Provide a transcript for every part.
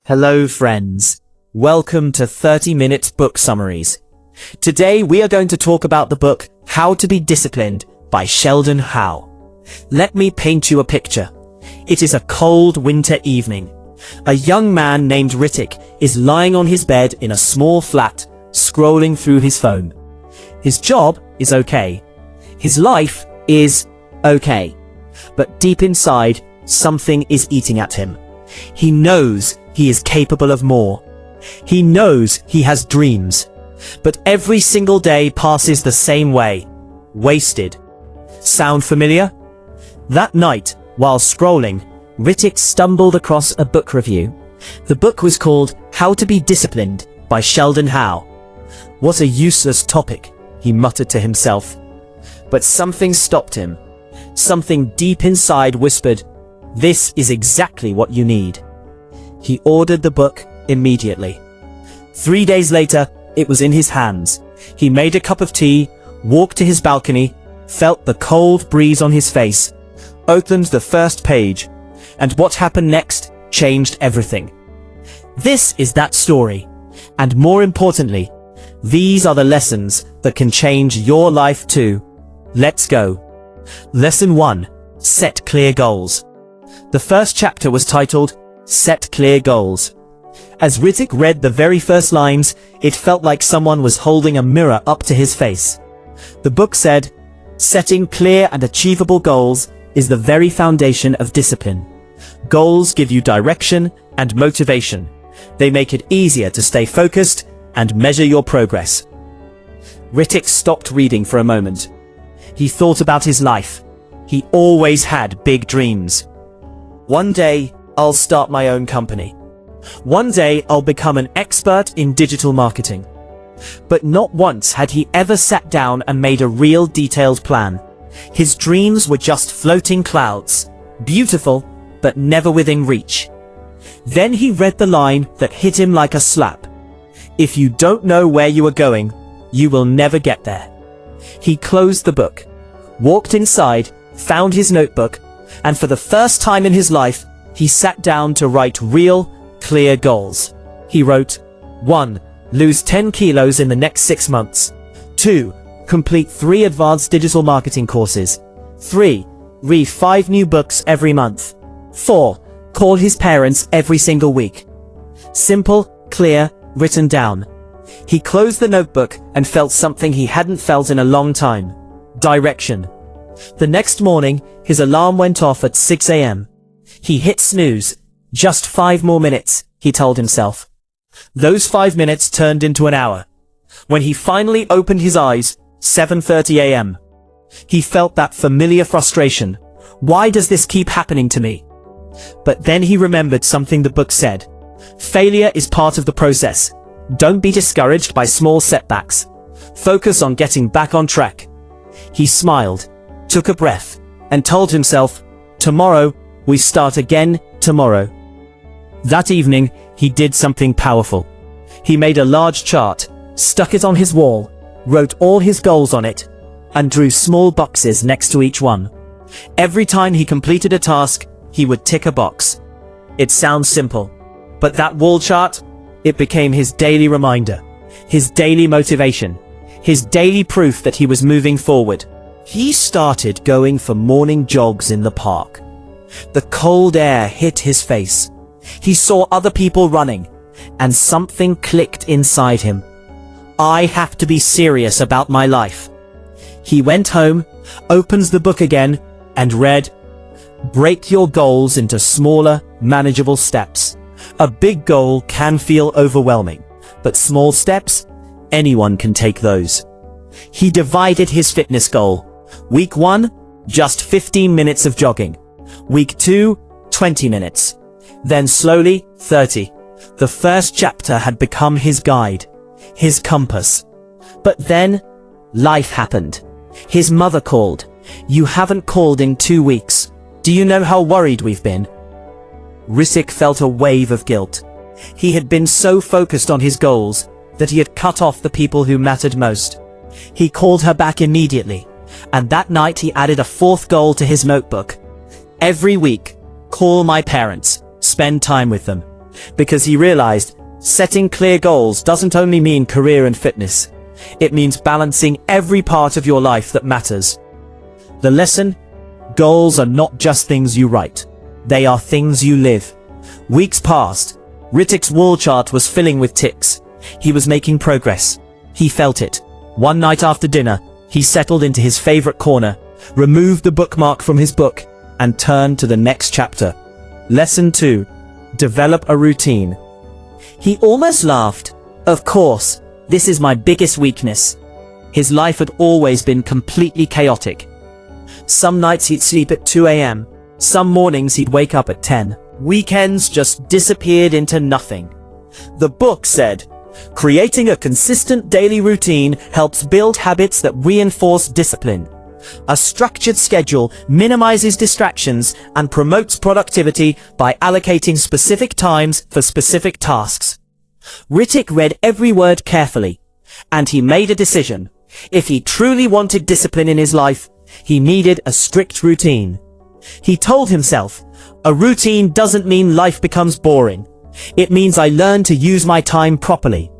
Hello friends, welcome to 30 Minute Book Summaries. Today we are going to talk about the book How to Be Disciplined by Sheldon Howe. Let me paint you a picture. It is a cold winter evening. A young man named Ritik is lying on his bed in a small flat, scrolling through his phone. His job is okay. His life is okay. But deep inside, something is eating at him. He knows he is capable of more. He knows he has dreams. But every single day passes the same way. Wasted. Sound familiar? That night, while scrolling, Ritik stumbled across a book review. The book was called How to Be Disciplined by Sheldon Howe. What a useless topic, he muttered to himself. But something stopped him. Something deep inside whispered, "This is exactly what you need." He ordered the book immediately. 3 days later, it was in his hands. He made a cup of tea, walked to his balcony, felt the cold breeze on his face, opened the first page, and what happened next changed everything. This is that story. And more importantly, these are the lessons that can change your life too. Let's go. Lesson 1. Set clear goals. The first chapter was titled, Set Clear Goals. As Ritik read the very first lines, it felt like someone was holding a mirror up to his face. The book said, setting clear and achievable goals is the very foundation of discipline. Goals give you direction and motivation. They make it easier to stay focused and measure your progress. Ritik stopped reading for a moment. He thought about his life. He always had big dreams. One day, I'll start my own company. One day, I'll become an expert in digital marketing. But not once had he ever sat down and made a real detailed plan. His dreams were just floating clouds, beautiful, but never within reach. Then he read the line that hit him like a slap. If you don't know where you are going, you will never get there. He closed the book, walked inside, found his notebook, and for the first time in his life, he sat down to write real, clear goals. He wrote, 1. Lose 10 kilos in the next 6 months. 2. Complete 3 advanced digital marketing courses. 3. Read 5 new books every month. 4. Call his parents every single week. Simple, clear, written down. He closed the notebook and felt something he hadn't felt in a long time. Direction. The next morning, his alarm went off at 6 a.m. He hit snooze. Just 5 more minutes, he told himself. Those 5 minutes turned into an hour. When he finally opened his eyes, 7:30 a.m. He felt that familiar frustration. Why does this keep happening to me? But then he remembered something the book said. Failure is part of the process. Don't be discouraged by small setbacks. Focus on getting back on track. He smiled, took a breath, and told himself, tomorrow, we start again tomorrow. That evening, he did something powerful. He made a large chart, stuck it on his wall, wrote all his goals on it, and drew small boxes next to each one. Every time he completed a task, he would tick a box. It sounds simple, but that wall chart, it became his daily reminder, his daily motivation, his daily proof that he was moving forward. He started going for morning jogs in the park. The cold air hit his face. He saw other people running, and something clicked inside him. I have to be serious about my life. He went home, opens the book again, and read, break your goals into smaller, manageable steps. A big goal can feel overwhelming, but small steps, anyone can take those. He divided his fitness goal. Week 1, just 15 minutes of jogging. Week 2, 20 minutes. Then slowly, 30. The first chapter had become his guide, his compass. But then, life happened. His mother called. You haven't called in 2 weeks. Do you know how worried we've been? Ritik felt a wave of guilt. He had been so focused on his goals that he had cut off the people who mattered most. He called her back immediately, and that night he added a 4th goal to his notebook. Every week, call my parents, spend time with them. because he realized setting clear goals doesn't only mean career and fitness. It means balancing every part of your life that matters. The lesson: goals are not just things you write. They are things you live. Weeks passed. Ritik's wall chart was filling with ticks. He was making progress. He felt it. One night after dinner, he settled into his favorite corner, removed the bookmark from his book, and turned to the next chapter. Lesson 2. Develop a routine. He almost laughed. Of course, this is my biggest weakness. His life had always been completely chaotic. Some nights he'd sleep at 2 a.m. Some mornings he'd wake up at 10. Weekends just disappeared into nothing. The book said, creating a consistent daily routine helps build habits that reinforce discipline. A structured schedule minimizes distractions and promotes productivity by allocating specific times for specific tasks. Ritik read every word carefully, and he made a decision. If he truly wanted discipline in his life, he needed a strict routine. He told himself, a routine doesn't mean life becomes boring. It means I learn to use my time properly.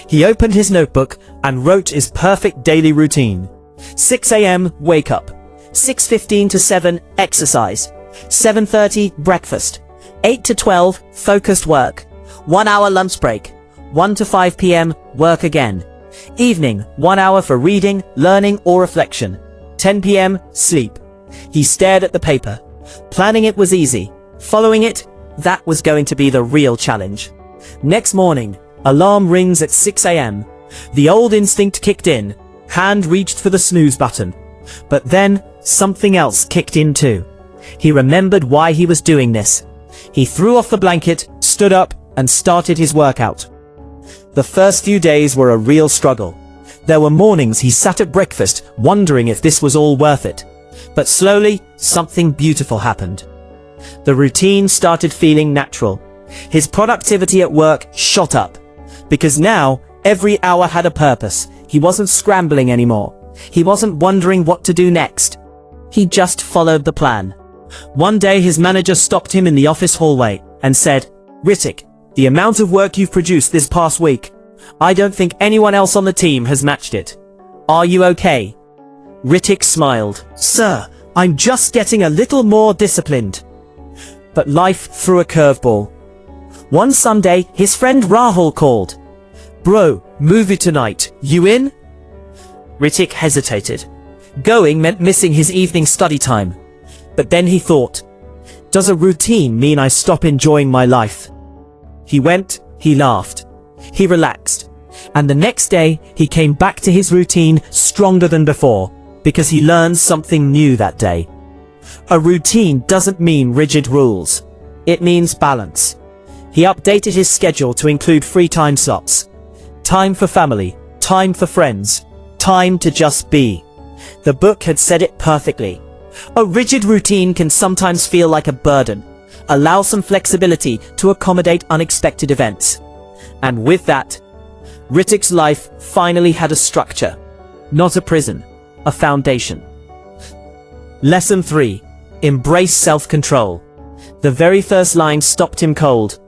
He opened his notebook and wrote his perfect daily routine. 6 a.m. wake up. 6:15 to 7 exercise. 7:30 breakfast. 8 to 12 focused work. 1 hour lunch break. 1 to 5 p.m. work again. Evening 1 hour for reading, learning or reflection. 10 p.m. sleep. He stared at the paper. Planning it was easy. Following it, that was going to be the real challenge. Next morning, alarm rings at 6 a.m. The old instinct kicked in. Hand reached for the snooze button. But then, something else kicked in too. He remembered why he was doing this. He threw off the blanket, stood up, and started his workout. The first few days were a real struggle. There were mornings he sat at breakfast, wondering if this was all worth it. But slowly, something beautiful happened. The routine started feeling natural. His productivity at work shot up. Because now, every hour had a purpose. He wasn't scrambling anymore. He wasn't wondering what to do next. He just followed the plan. One day his manager stopped him in the office hallway and said, Ritik, the amount of work you've produced this past week, I don't think anyone else on the team has matched it. Are you okay? Ritik smiled. Sir, I'm just getting a little more disciplined. But life threw a curveball. One Sunday, his friend Rahul called. Bro, movie tonight, you in? Ritik hesitated. Going meant missing his evening study time. But then he thought, does a routine mean I stop enjoying my life? He went, he laughed, he relaxed. And the next day, he came back to his routine stronger than before, because he learned something new that day. A routine doesn't mean rigid rules. It means balance. He updated his schedule to include free time slots. Time for family, time for friends, time to just be. The book had said it perfectly. A rigid routine can sometimes feel like a burden. Allow some flexibility to accommodate unexpected events. And with that, Ritik's life finally had a structure. Not a prison, a foundation. Lesson 3. Embrace self-control. The very first line stopped him cold.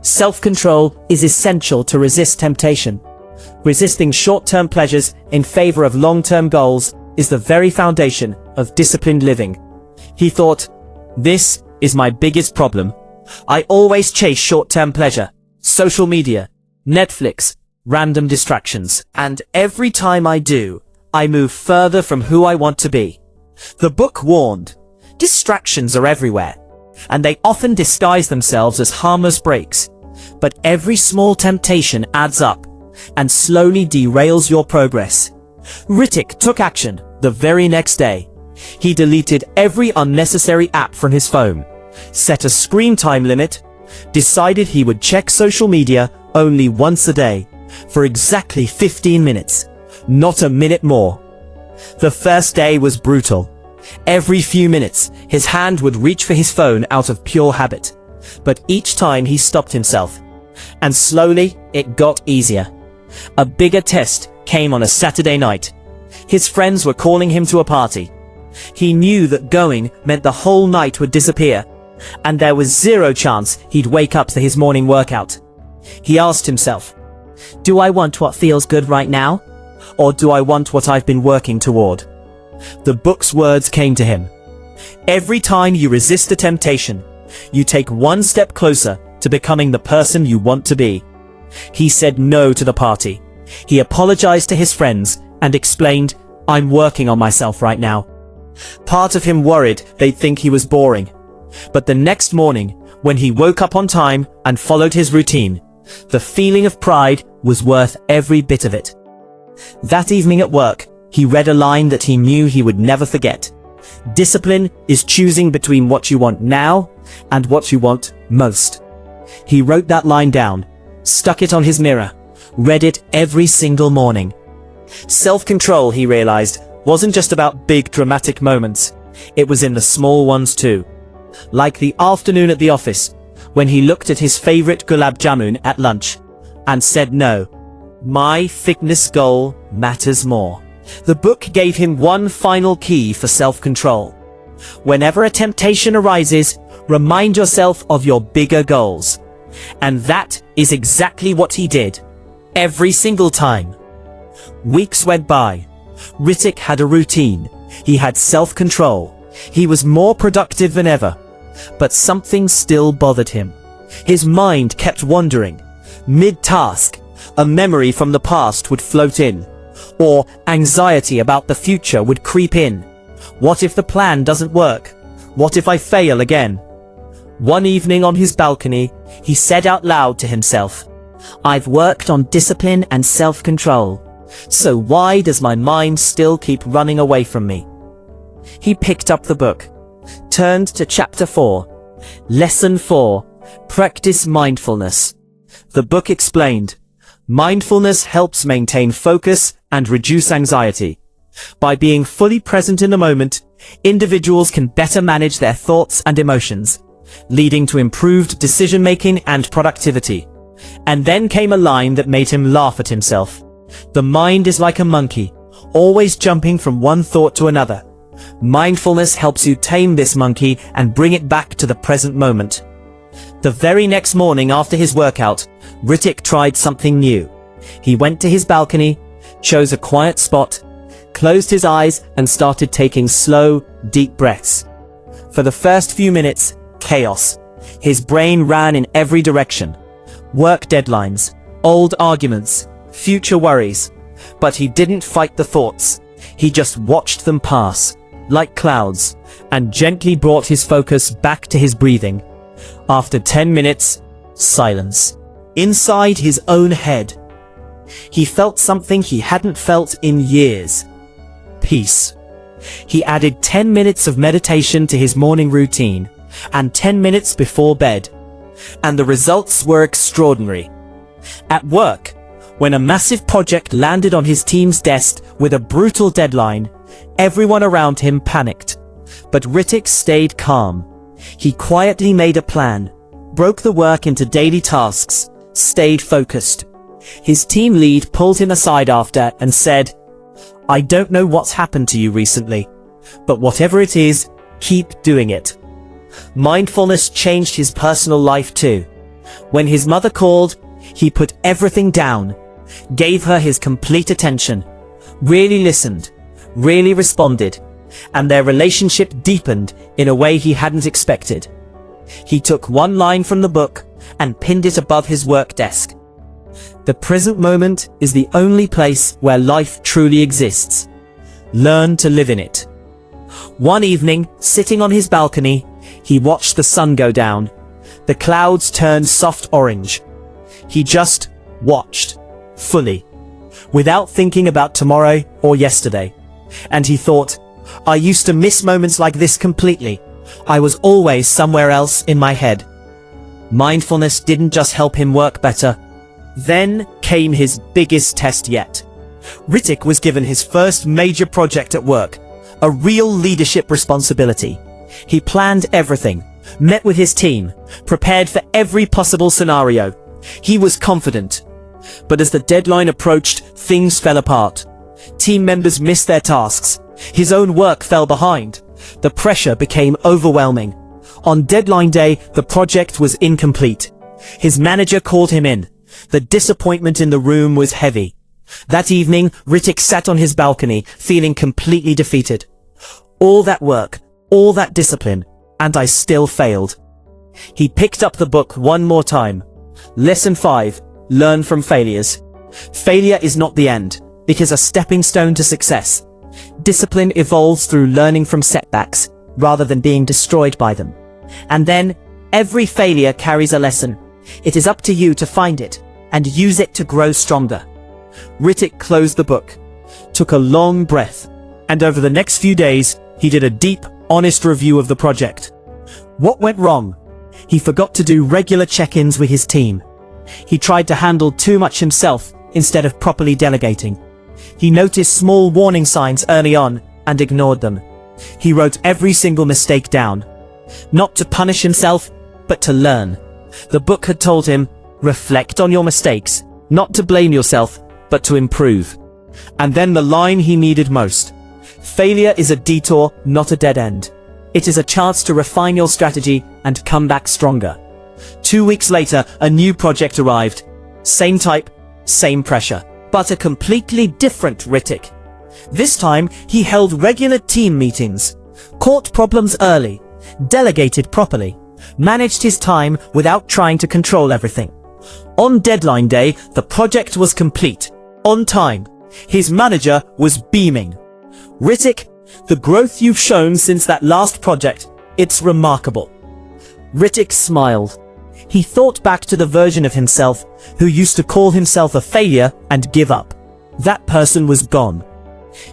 Self-control is essential to resist temptation. Resisting short-term pleasures in favor of long-term goals is the very foundation of disciplined living. He thought, this is my biggest problem. I always chase short-term pleasure, social media, Netflix, random distractions, and every time I do, I move further from who I want to be. The book warned, distractions are everywhere, and they often disguise themselves as harmless breaks. But every small temptation adds up and slowly derails your progress. Ritik took action the very next day. He deleted every unnecessary app from his phone, set a screen time limit, decided he would check social media only once a day, for exactly 15 minutes, not a minute more. The first day was brutal. Every few minutes, his hand would reach for his phone out of pure habit. But each time he stopped himself. And slowly, it got easier. A bigger test came on a Saturday night. His friends were calling him to a party. He knew that going meant the whole night would disappear. and there was zero chance he'd wake up to his morning workout. He asked himself, do I want what feels good right now? Or do I want what I've been working toward? The book's words came to him. Every time you resist a temptation, you take one step closer to becoming the person you want to be. He said no to the party. He apologized to his friends and explained, I'm working on myself right now. Part of him worried they'd think he was boring. But the next morning, when he woke up on time and followed his routine, the feeling of pride was worth every bit of it. That evening at work, he read a line that he knew he would never forget. Discipline is choosing between what you want now and what you want most. He wrote that line down, stuck it on his mirror, read it every single morning. Self-control, he realized, wasn't just about big dramatic moments. It was in the small ones too. Like the afternoon at the office, when he looked at his favorite gulab jamun at lunch and said no. My fitness goal matters more. The book gave him one final key for self-control. Whenever a temptation arises, remind yourself of your bigger goals. And that is exactly what he did, every single time. Weeks went by. Ritik had a routine. He had self-control. He was more productive than ever. But something still bothered him. His mind kept wandering. Mid-task, a memory from the past would float in, or anxiety about the future would creep in. What if the plan doesn't work? What if I fail again? One evening on his balcony, he said out loud to himself, I've worked on discipline and self-control, so why does my mind still keep running away from me? He picked up the book, turned to chapter 4, Lesson 4, Practice Mindfulness. The book explained, mindfulness helps maintain focus and reduce anxiety. By being fully present in the moment, individuals can better manage their thoughts and emotions, leading to improved decision-making and productivity. And then came a line that made him laugh at himself. The mind is like a monkey, always jumping from one thought to another. Mindfulness helps you tame this monkey and bring it back to the present moment. The very next morning after his workout, Ritik tried something new. He went to his balcony, chose a quiet spot, closed his eyes and started taking slow, deep breaths. For the first few minutes, chaos. His brain ran in every direction. Work deadlines, old arguments, future worries. But he didn't fight the thoughts. He just watched them pass, like clouds, and gently brought his focus back to his breathing. After 10 minutes, silence. Inside his own head, he felt something he hadn't felt in years. Peace. He added 10 minutes of meditation to his morning routine, and 10 minutes before bed. And the results were extraordinary. At work, when a massive project landed on his team's desk with a brutal deadline, everyone around him panicked. But Ritik stayed calm. He quietly made a plan, broke the work into daily tasks, stayed focused. His team lead pulled him aside after and said, I don't know what's happened to you recently, but whatever it is, keep doing it. Mindfulness changed his personal life too. When his mother called, he put everything down, gave her his complete attention, really listened, really responded, and their relationship deepened in a way he hadn't expected. He took one line from the book and pinned it above his work desk. The present moment is the only place where life truly exists. Learn to live in it. One evening, sitting on his balcony, he watched the sun go down. The clouds turned soft orange. He just watched, fully, without thinking about tomorrow or yesterday. And he thought, I used to miss moments like this completely. I was always somewhere else in my head. Mindfulness didn't just help him work better. Then came his biggest test yet. Ritik was given his first major project at work, a real leadership responsibility. He planned everything, met with his team, prepared for every possible scenario. He was confident. But as the deadline approached, things fell apart. Team members missed their tasks. His own work fell behind. The pressure became overwhelming. On deadline day, the project was incomplete. His manager called him in. The disappointment in the room was heavy. That evening, Ritik sat on his balcony, feeling completely defeated. All that work, all that discipline, and I still failed. He picked up the book one more time. Lesson 5. Learn from failures. Failure is not the end. It is a stepping stone to success. Discipline evolves through learning from setbacks, rather than being destroyed by them. And then, every failure carries a lesson. It is up to you to find it, and use it to grow stronger. Ritik closed the book, took a long breath, and over the next few days, he did a deep, honest review of the project. What went wrong? He forgot to do regular check-ins with his team. He tried to handle too much himself instead of properly delegating. He noticed small warning signs early on and ignored them. He wrote every single mistake down. Not to punish himself, but to learn. The book had told him, reflect on your mistakes, not to blame yourself, but to improve. And then the line he needed most. Failure is a detour, not a dead end. It is a chance to refine your strategy and come back stronger. 2 weeks later, a new project arrived. Same type, same pressure, but a completely different Ritik. This time, he held regular team meetings, caught problems early, delegated properly, managed his time without trying to control everything. On deadline day, the project was complete, on time. His manager was beaming. Ritik, the growth you've shown since that last project, it's remarkable. Ritik smiled. He thought back to the version of himself who used to call himself a failure and give up. That person was gone.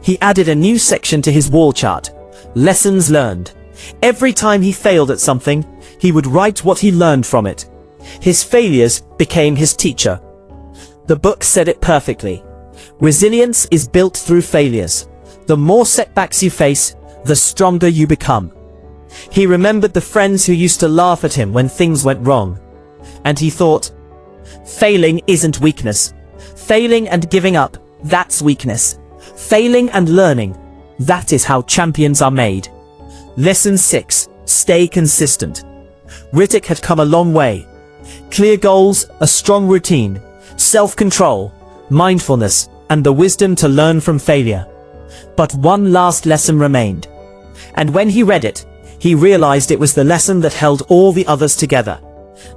He added a new section to his wall chart. Lessons learned. Every time he failed at something, he would write what he learned from it. His failures became his teacher. The book said it perfectly. Resilience is built through failures. The more setbacks you face, the stronger you become. He remembered the friends who used to laugh at him when things went wrong. And he thought, failing isn't weakness. Failing and giving up, that's weakness. Failing and learning, that is how champions are made. Lesson 6. Stay consistent. Ritik had come a long way. Clear goals, a strong routine, self-control, mindfulness, and the wisdom to learn from failure. But one last lesson remained. And when he read it, he realized it was the lesson that held all the others together.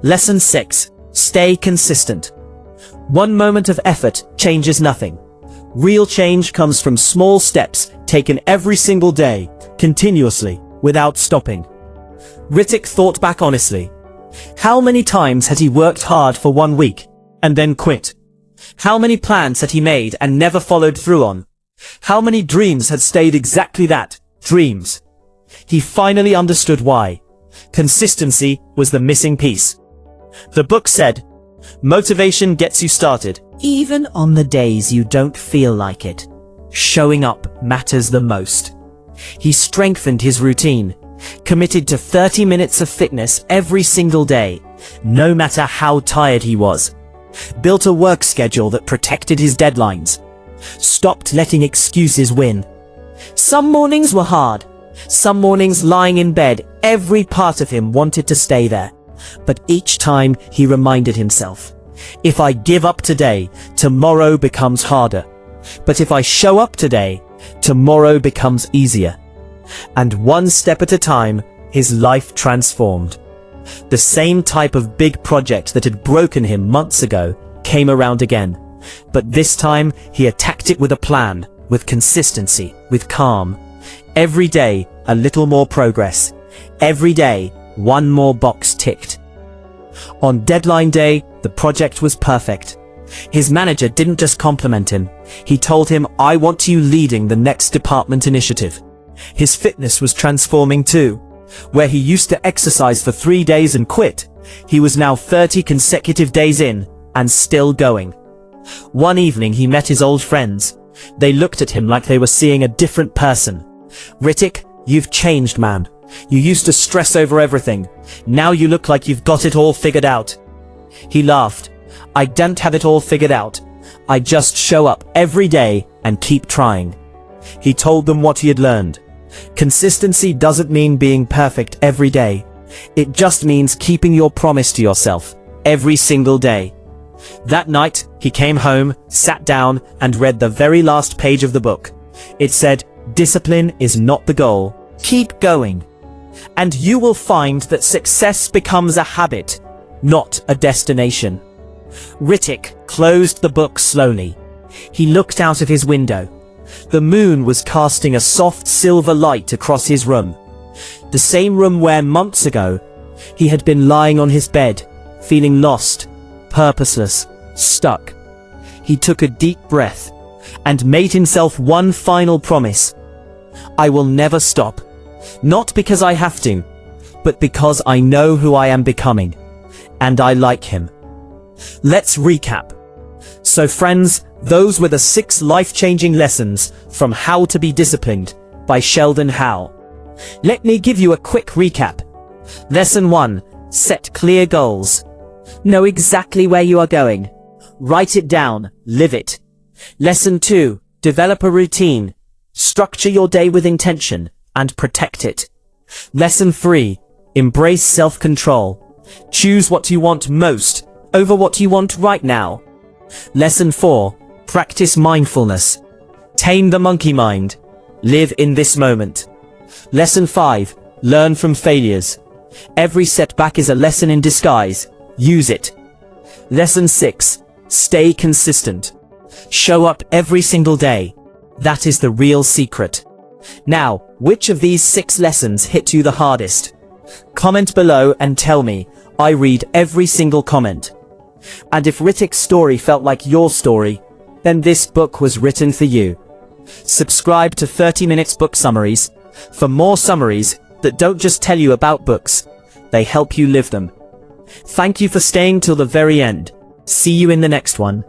Lesson 6. Stay consistent. One moment of effort changes nothing. Real change comes from small steps taken every single day, continuously, without stopping. Ritik thought back honestly. How many times had he worked hard for 1 week, and then quit? How many plans had he made and never followed through on? How many dreams had stayed exactly that, dreams? He finally understood why. Consistency was the missing piece. The book said, motivation gets you started, even on the days you don't feel like it. Showing up matters the most. He strengthened his routine, committed to 30 minutes of fitness every single day, no matter how tired he was. Built a work schedule that protected his deadlines. Stopped letting excuses win. Some mornings were hard. Some mornings lying in bed, every part of him wanted to stay there. But each time he reminded himself, if I give up today, tomorrow becomes harder. But if I show up today, tomorrow becomes easier. And one step at a time, his life transformed. The same type of big project that had broken him months ago came around again. But this time, he attacked it with a plan, with consistency, with calm. Every day, a little more progress. Every day, one more box ticked. On deadline day, the project was perfect. His manager didn't just compliment him. He told him, I want you leading the next department initiative. His fitness was transforming too. Where he used to exercise for 3 days and quit, he was now 30 consecutive days in, and still going. One evening he met his old friends. They looked at him like they were seeing a different person. Ritik, you've changed, man. You used to stress over everything. Now you look like you've got it all figured out. He laughed. I don't have it all figured out. I just show up every day and keep trying. He told them what he had learned. Consistency doesn't mean being perfect every day. It just means keeping your promise to yourself every single day. That night, he came home, sat down, and read the very last page of the book. It said, "Discipline is not the goal. Keep going. And you will find that success becomes a habit, not a destination." Ritik closed the book slowly. He looked out of his window. The moon was casting a soft silver light across his room. The same room where months ago, he had been lying on his bed, feeling lost, purposeless, stuck. He took a deep breath and made himself one final promise. "I will never stop. Not because I have to, but because I know who I am becoming, and I like him." Let's recap. So friends, those were the 6 life-changing lessons from How to Be Disciplined by Sheldon Howe. Let me give you a quick recap. Lesson 1. Set clear goals. Know exactly where you are going. Write it down, live it. Lesson 2. Develop a routine. Structure your day with intention and protect it. Lesson 3. Embrace self-control. Choose what you want most over what you want right now. Lesson 4. Practice mindfulness. Tame the monkey mind. Live in this moment. Lesson 5. Learn from failures. Every setback is a lesson in disguise. Use it. Lesson 6. Stay consistent. Show up every single day. That is the real secret. Now, which of these 6 lessons hit you the hardest? Comment below and tell me. I read every single comment. And if Ritik's story felt like your story, then this book was written for you. Subscribe to 30 Minutes Book Summaries for more summaries that don't just tell you about books, they help you live them. Thank you for staying till the very end. See you in the next one.